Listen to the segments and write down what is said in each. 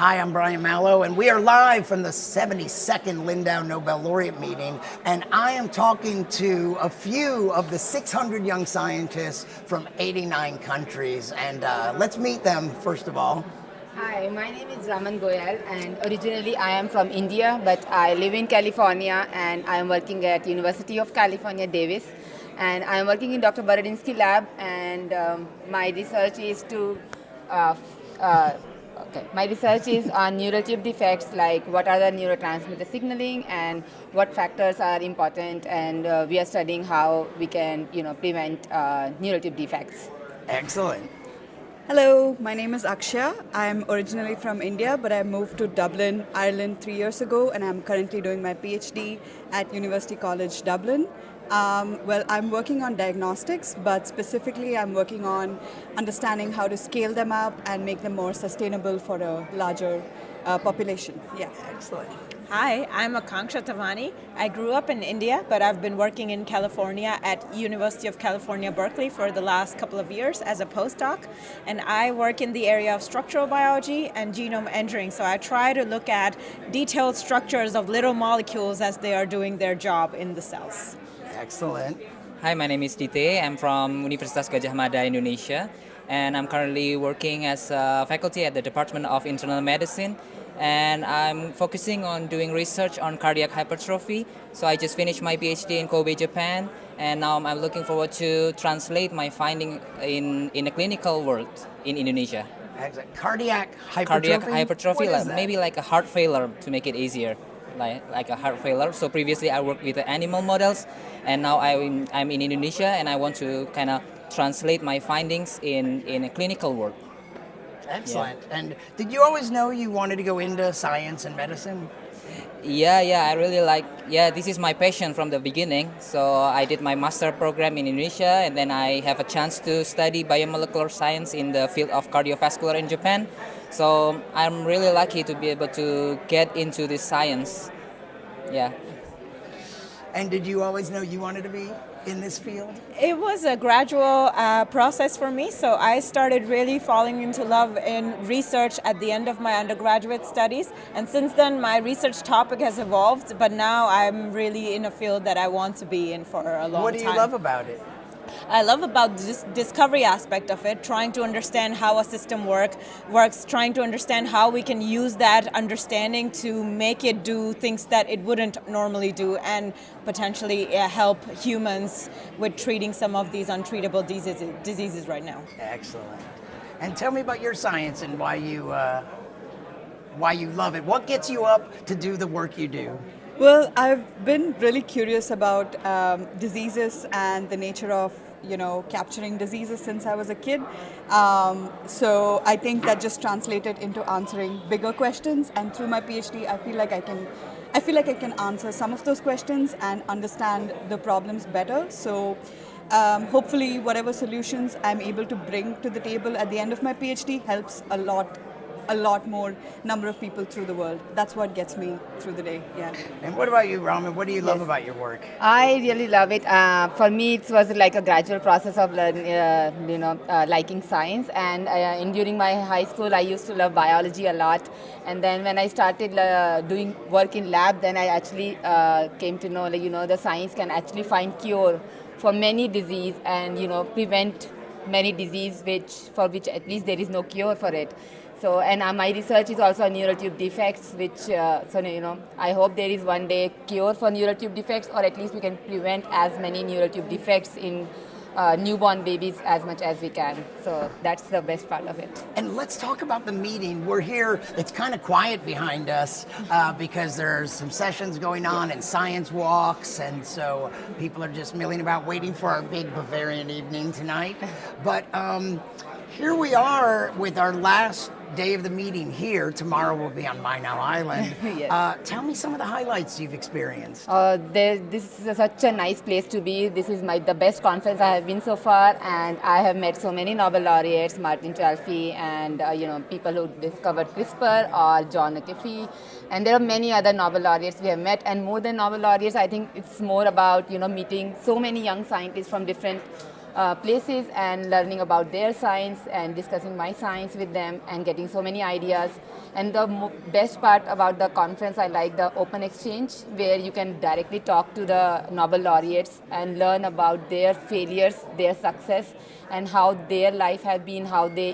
Hi, I'm Brian Malow, and we are live from the 72nd Lindau Nobel Laureate meeting, and I am talking to a few of the 600 young scientists from 89 countries, and let's meet them first of all. Hi, my name is Raman Goyal, and originally I am from India, but I live in California, and I am working at University of California, Davis, and I am working in Dr. Baradinsky lab, and my research is to uh, my research is on neural tube defects, like what are the neurotransmitter signaling and what factors are important, and we are studying how we can, prevent neural tube defects. Excellent. Hello, my name is Akshya. I'm originally from India, but I moved to Dublin, Ireland 3 years ago, and I'm currently doing my PhD at University College Dublin. I'm working on diagnostics, but specifically I'm working on understanding how to scale them up and make them more sustainable for a larger population. Yeah. Excellent. Hi, I'm Akanksha Tavani. I grew up in India, but I've been working in California at University of California, Berkeley for the last couple of years as a postdoc. And I work in the area of structural biology and genome engineering. So I try to look at detailed structures of little molecules as they are doing their job in the cells. Excellent. Hi, my name is Tite. I'm from Universitas Gadjah Mada, Indonesia, and I'm currently working as a faculty at the Department of Internal Medicine, and I'm focusing on doing research on cardiac hypertrophy. So I just finished my PhD in Kobe, Japan, and now I'm looking forward to translate my finding in a clinical world in Indonesia. Excellent. Cardiac hypertrophy? Cardiac hypertrophy, What is that? maybe like a heart failure to make it easier. Like a heart failure. So previously I worked with the animal models, and now I'm in Indonesia, and I want to kind of translate my findings in a clinical world. Excellent. Yeah. And did you always know you wanted to go into science and medicine? Yeah, I really this is my passion from the beginning. So I did my master program in Indonesia, and then I have a chance to study biomolecular science in the field of cardiovascular in Japan. So I'm really lucky to be able to get into this science. Yeah. And did you always know you wanted to be in this field? It was a gradual process for me. So I started really falling into love in research at the end of my undergraduate studies. And since then, my research topic has evolved, but now I'm really in a field that I want to be in for a long time. What do you love about it? I love about this discovery aspect of it, trying to understand how a system works, trying to understand how we can use that understanding to make it do things that it wouldn't normally do, and potentially help humans with treating some of these untreatable diseases right now. Excellent. And tell me about your science and why you love it. What gets you up to do the work you do? Well, I've been really curious about diseases and the nature of, capturing diseases since I was a kid. So I think that just translated into answering bigger questions. And through my PhD, I feel like I can answer some of those questions and understand the problems better. So hopefully, whatever solutions I'm able to bring to the table at the end of my PhD helps a lot more number of people through the world. That's what gets me through the day. Yeah. And what about you, Raman? What do you love about your work? I really love it. For me, it was like a gradual process of learning, liking science. And during my high school, I used to love biology a lot. And then when I started doing work in lab, then I actually came to know, the science can actually find cure for many disease and prevent many disease for which at least there is no cure for it. So, and my research is also on neural tube defects, which, I hope there is one day cure for neural tube defects, or at least we can prevent as many neural tube defects in newborn babies as much as we can. So that's the best part of it. And let's talk about the meeting. We're here, it's kind of quiet behind us because there's some sessions going on and science walks, and so people are just milling about waiting for our big Bavarian evening tonight. But here we are with our last day of the meeting here. Tomorrow we'll be on Malow Island. Yes. Tell me some of the highlights you've experienced. This is such a nice place to be. This is the best conference I have been so far, and I have met so many Nobel laureates, Martin Chalfie, and people who discovered CRISPR, or John O'Keefe, and there are many other Nobel laureates we have met. And more than Nobel laureates, I think it's more about meeting so many young scientists from different places and learning about their science and discussing my science with them and getting so many ideas. And the best part about the conference, I like the open exchange, where you can directly talk to the Nobel laureates and learn about their failures, their success, and how their life has been, how they,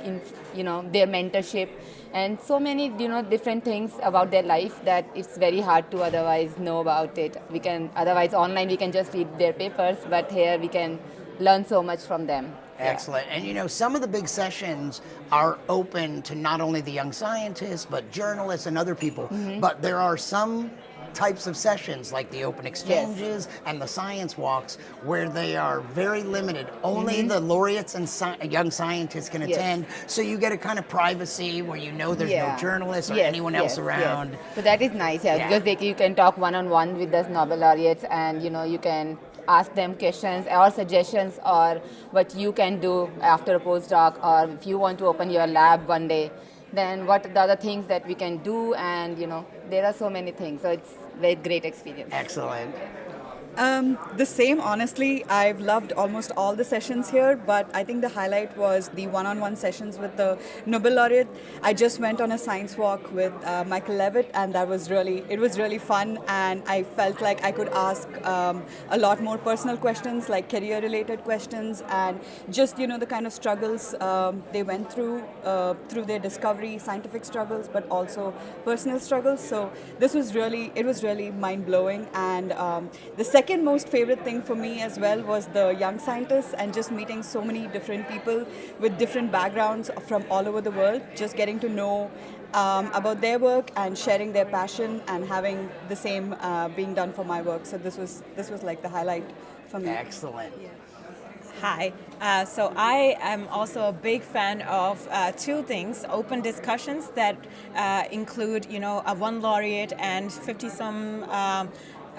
their mentorship, and so many, different things about their life that it's very hard to otherwise know about it. We can, otherwise online we can just read their papers, but here we can learn so much from them. Excellent. And some of the big sessions are open to not only the young scientists, but journalists and other people. But there are some types of sessions like the open exchanges and the science walks where they are very limited. Only the laureates and young scientists can attend. So you get a kind of privacy where there's no journalists or anyone else around. So that is nice, because you can talk one-on-one with the Nobel laureates, and you can ask them questions or suggestions or what you can do after a postdoc, or if you want to open your lab one day, then what are the other things that we can do, and there are so many things. So it's a very great experience. Excellent. The same, honestly. I've loved almost all the sessions here, but I think the highlight was the one-on-one sessions with the Nobel laureate. I just went on a science walk with Michael Levitt, and it was really fun, and I felt like I could ask a lot more personal questions, like career-related questions, and just, the kind of struggles they went through their discovery, scientific struggles, but also personal struggles. So it was really mind-blowing, and the second most favorite thing for me as well was the young scientists, and just meeting so many different people with different backgrounds from all over the world, just getting to know about their work and sharing their passion and having the same being done for my work. So this was like the highlight for me. Excellent. Hi. So I am also a big fan of two things: open discussions that include, a one laureate and 50-some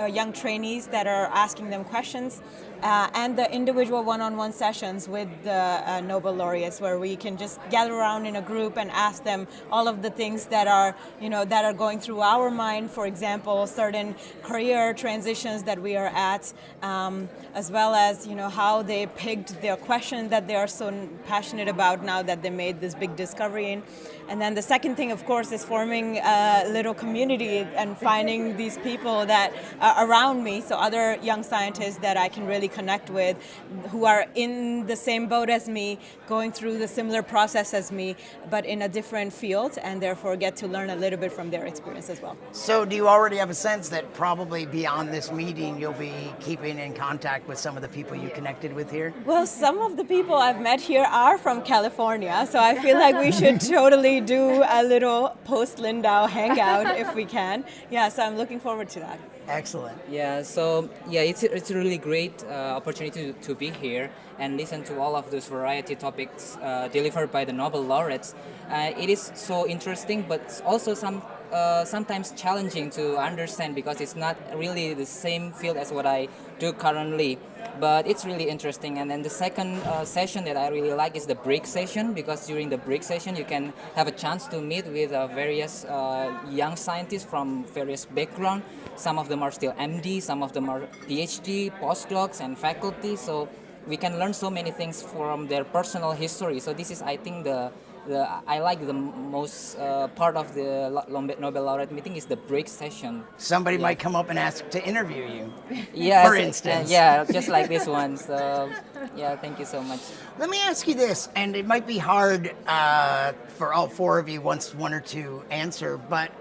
young trainees that are asking them questions, and the individual one-on-one sessions with the Nobel laureates, where we can just gather around in a group and ask them all of the things that are, that are going through our mind. For example, certain career transitions that we are at, as well as, how they picked their question that they are so passionate about now that they made this big discovery in. And then the second thing, of course, is forming a little community and finding these people that are around me, so other young scientists that I can really connect with, who are in the same boat as me, going through the similar process as me, but in a different field, and therefore get to learn a little bit from their experience as well. So do you already have a sense that probably beyond this meeting you'll be keeping in contact with some of the people you connected with here? Well, some of the people I've met here are from California, so I feel like we should totally do a little post-Lindau hangout if we can. Yeah, so I'm looking forward to that. Excellent. Yeah, so it's a really great opportunity to be here and listen to all of those variety topics delivered by the Nobel laureates. It is so interesting, but also sometimes challenging to understand, because it's not really the same field as what I do currently. But it's really interesting. And then the second session that I really like is the break session, because during the break session you can have a chance to meet with various young scientists from various backgrounds. Some of them are still MD, some of them are PhD, postdocs, and faculty. So we can learn so many things from their personal history. So this is, I think, I like the most part of the Nobel laureate meeting is the break session. Somebody might come up and ask to interview you. Yeah, for instance. just like this one. So yeah, thank you so much. Let me ask you this, and it might be hard for all four of you once one or two answer, but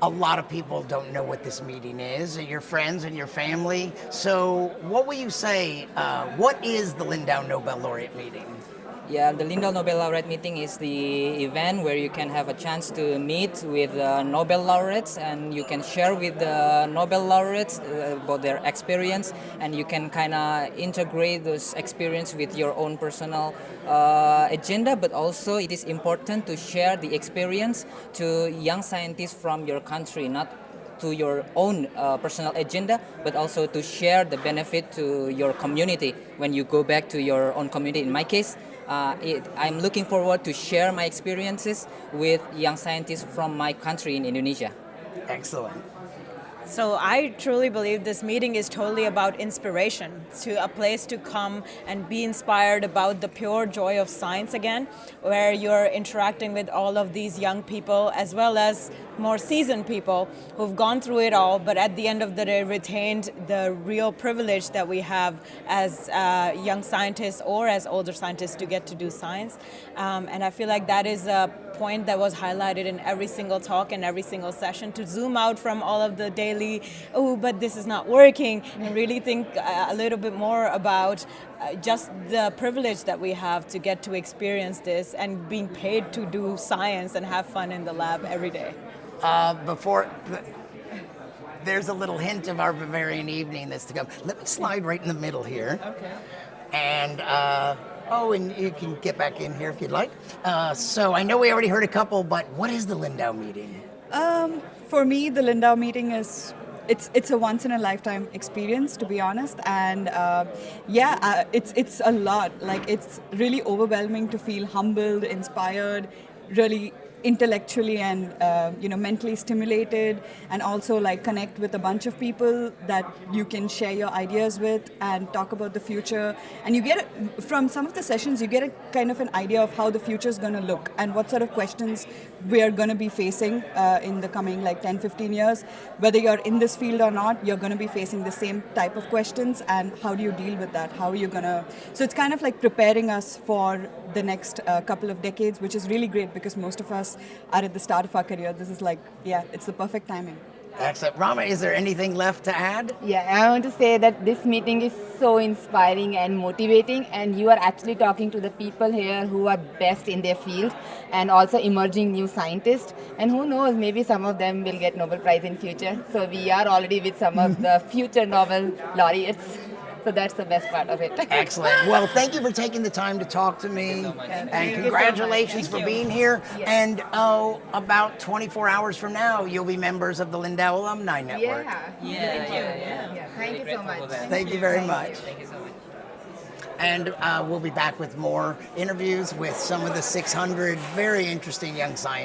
a lot of people don't know what this meeting is, and your friends and your family. So what will you say, what is the Lindau Nobel Laureate meeting? Yeah, the Lindau Nobel Laureate meeting is the event where you can have a chance to meet with Nobel laureates, and you can share with the Nobel laureates about their experience, and you can kind of integrate those experience with your own personal agenda. But also it is important to share the experience to young scientists from your country, not to your own personal agenda, but also to share the benefit to your community when you go back to your own community. In my case, I'm looking forward to share my experiences with young scientists from my country in Indonesia. Excellent. So I truly believe this meeting is totally about inspiration, to a place to come and be inspired about the pure joy of science again, where you're interacting with all of these young people as well as more seasoned people who've gone through it all, but at the end of the day retained the real privilege that we have as young scientists or as older scientists to get to do science. And I feel like that is a point that was highlighted in every single talk and every single session, to zoom out from all of the daily, oh, but this is not working, and really think a little bit more about just the privilege that we have to get to experience this and being paid to do science and have fun in the lab every day. There's a little hint of our Bavarian evening that's to come. Let me slide right in the middle here. Okay. And and you can get back in here if you'd like. So I know we already heard a couple, but what is the Lindau meeting? For me, the Lindau meeting is it's a once in a lifetime experience, to be honest, and it's a lot. Like, it's really overwhelming to feel humbled, inspired, really intellectually and mentally stimulated, and also like connect with a bunch of people that you can share your ideas with and talk about the future. And you get from some of the sessions, you get a kind of an idea of how the future is going to look and what sort of questions we are going to be facing in the coming like 10-15 years. Whether you're in this field or not, you're going to be facing the same type of questions, and how do you deal with that? How are you going to... So it's kind of like preparing us for the next couple of decades, which is really great because most of us are at the start of our career. This is like, it's the perfect timing. Excellent. Rama, is there anything left to add? Yeah, I want to say that this meeting is so inspiring and motivating, and you are actually talking to the people here who are best in their field and also emerging new scientists. And who knows, maybe some of them will get Nobel Prize in future. So we are already with some of the future Nobel laureates. So that's the best part of it. Excellent. Well, thank you for taking the time to talk to me. And congratulations for being here. Yes. And about 24 hours from now, you'll be members of the Lindau Alumni Network. Yeah. Thank you so much. Thank you very much. Thank you so much. And we'll be back with more interviews with some of the 600 very interesting young scientists.